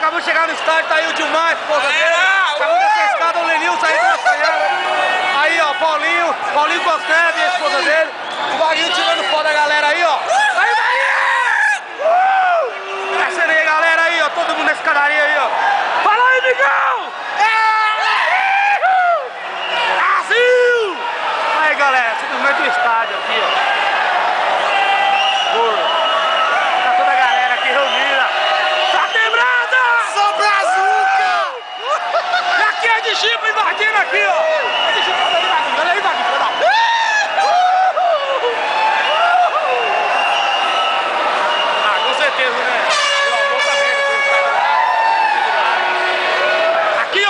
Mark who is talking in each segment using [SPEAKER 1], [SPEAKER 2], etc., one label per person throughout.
[SPEAKER 1] acabou de chegar no estádio, tá aí o Dilmar, esposa dele. Acabou de ser escada, o Lenilson aí tá apanhando. Aí, ó, Paulinho Costeve e a esposa dele. O Vaguinho tirando foto da galera aí, ó. Aí, Vaguinho! Descendo aí, galera, aí, ó. Todo mundo na escadaria aí, ó. Fala aí, Migão! Brasil! Aí, galera, simplesmente o estádio aqui, ó. Tá toda a galera aqui reunida. Tá quebrada!
[SPEAKER 2] Só brazuca!
[SPEAKER 1] E aqui é de chifre invadindo aqui, ó. É de chifre, olha aí, Vaguinho, olha aí, Vaguinho. Ah, com certeza, né? Meu amor tá vendo. Aqui, ó.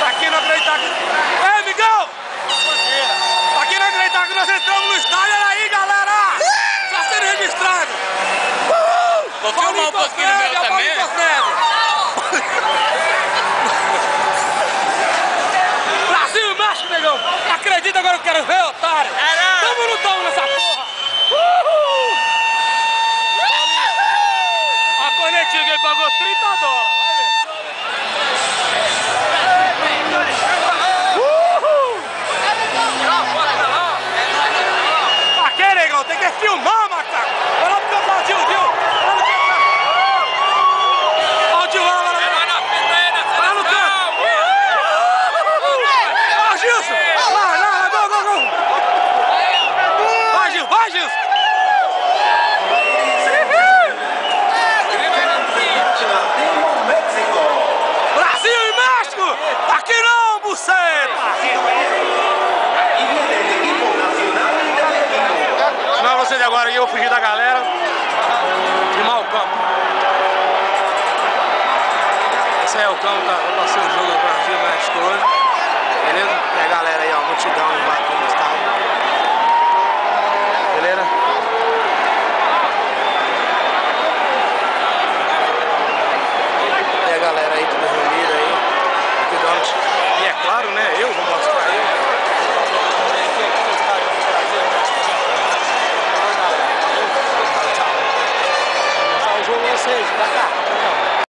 [SPEAKER 1] Tá aqui não acreditar que... Ei, Migão! Aqui não acreditar que nós entramos no estádio. Olha aí, galera! Só sendo registrado.
[SPEAKER 2] Vou filmar um pouquinho no meu também.
[SPEAKER 1] Brasil e México, negão! Acredita agora que eu quero ver, otário? Tamo ou não tamo nessa porra? A cornetinha que ele pagou $30. Vai ver. Aqui, negão, tem que filmar, macaco! Olha pro canto, Gil! Olha o Gil lá, vai no canto! Ó, Gilson! Vai, go! Vai, Gilson! Brasil e México! Aqui não, buceta! Não, vocês agora eu vou fugir da galera e mal o campo. Esse aí é o campo, tá passando o jogo do Brasil e México hoje. Beleza?